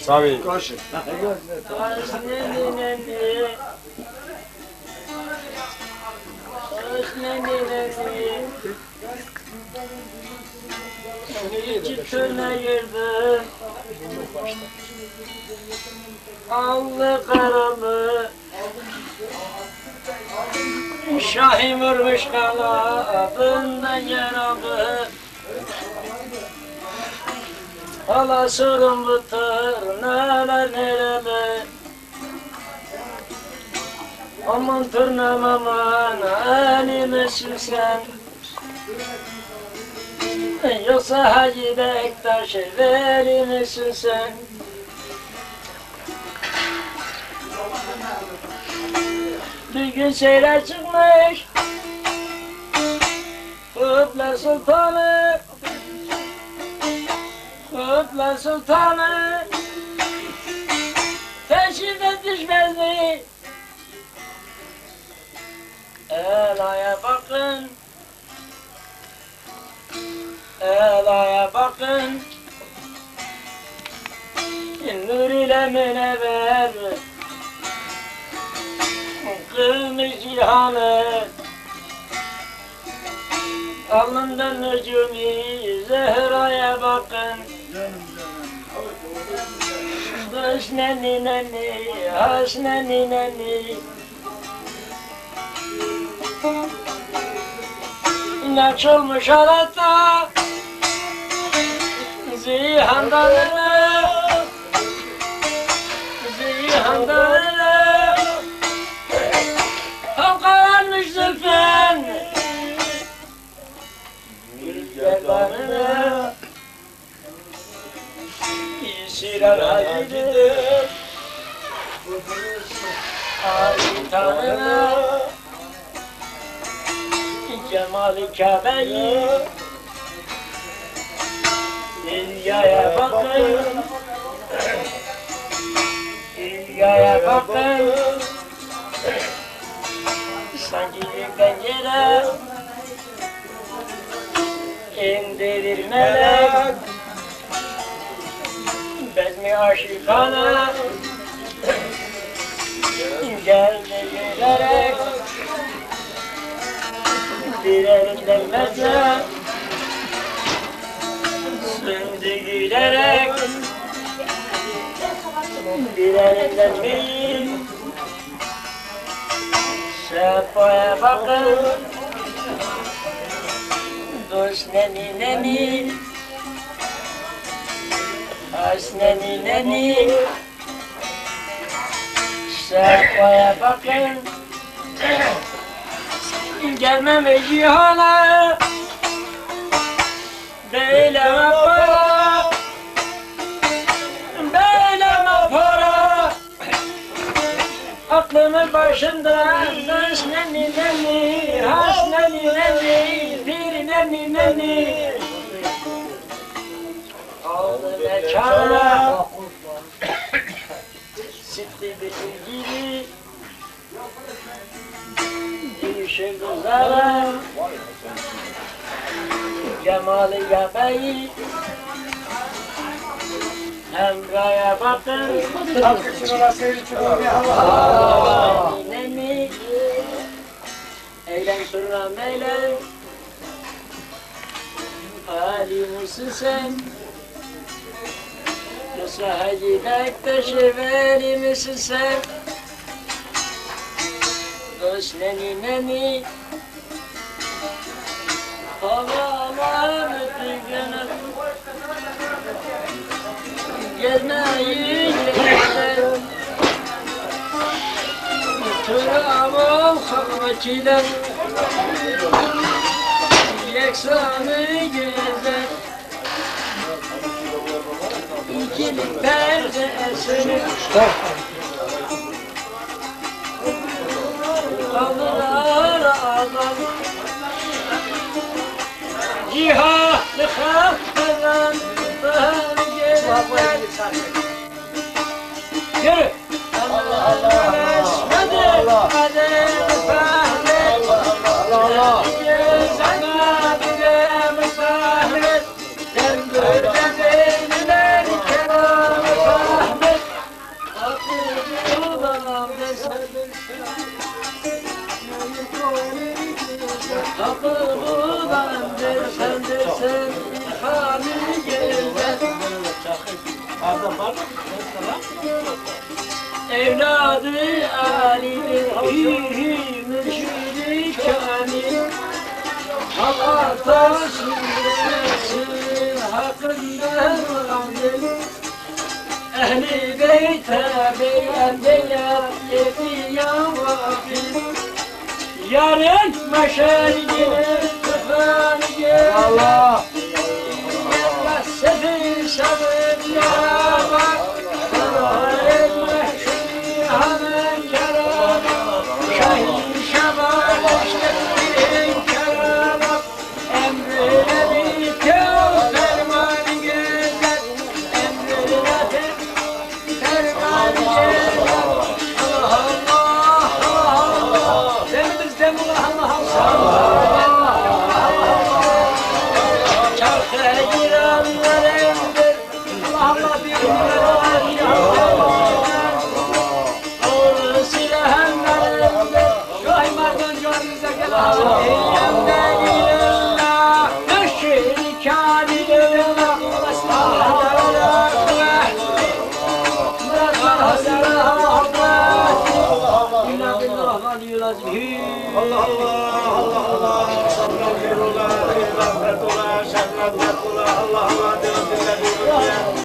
Tabii. İki tane girdi. Allı karalı Şahin vurmuş kanadından yaralı. Hala sorumlu tırnalar nereli? Aman tırnam aman elime sen. Yoksa Hacı Bektaş verir misin sen? Bir gün şeyler çıkmış Kutla Sultanı Kutla Sultanı Teşhide düşmez mi? Ela'ya bakın Ela'ya bakın Nur ile münevver Kılmış cihanı Alnından nücumi Zehra'ya bakın Dış neni neni Haş neni neni İnanç olmuş hayatta Zihandanı Zihandanı Halkalanmış zülfen Gerdanını İsiran Hacı'dır Hacı tanını Cemal-i Kabe'yi İlya'ya bakın İlya'ya bakın Sanki bir pencere indirir melek Bezmi aşıkana geldi gülerek Bir elinden mezar Sündü gülerek Bir elinden meyil Sefaya bakın Dost neni neni Has neni neni Sefaya bakın Gelmeme cihana Beyleme para Beyleme para Aklımın başında Nas neni neni Has neni neni Bir neni neni Aldı mekana Sitti bir gibi Düşür kızlara Cemal-i Kabe'yi Emra'ya bakın Neni Eylem sonra meylem Ali mısın sen Yoksa Hacı Bektaş'ı verir misin sen Dost neni neni Allah'ım ötügünü Gezmeyi gezden Turamam hakmakiler Yeksanı gezer İkili perde eseri Kaldılar adam Cihatlı kalktıran Yürü! Allah Allah! Allah Allah! Hamil gezer. Evladı Ali'dir, mürşidi kamil. Allah tasın hakkında hamil. Ehli beyte beyan beyat yetiyan vafil. Yarın meşergine tıfan gel. Allah sefil sabır yaramaz. Yarın meşergine hemen yaramaz. Şahin şamal işlettiğin keramat. Emrine bir kâr ferman gezer. Emrine ferman gezer. Allah Allah Allah. Demimiz demullah Allah Allah. Çarşıya girenler emdir. Allah Allah birbirler ağır silahlar emdir. Şu aymardan canınıza gel Allah. Eyyemde ilallah. Müşri kâbidillah. Estağfirullah. Muratlar hasırlar Allah. İlah billah valiyulazim. Allah Allah Allah Allah Estağfirullah, estağfirullah, estağfirullah, Allah Allah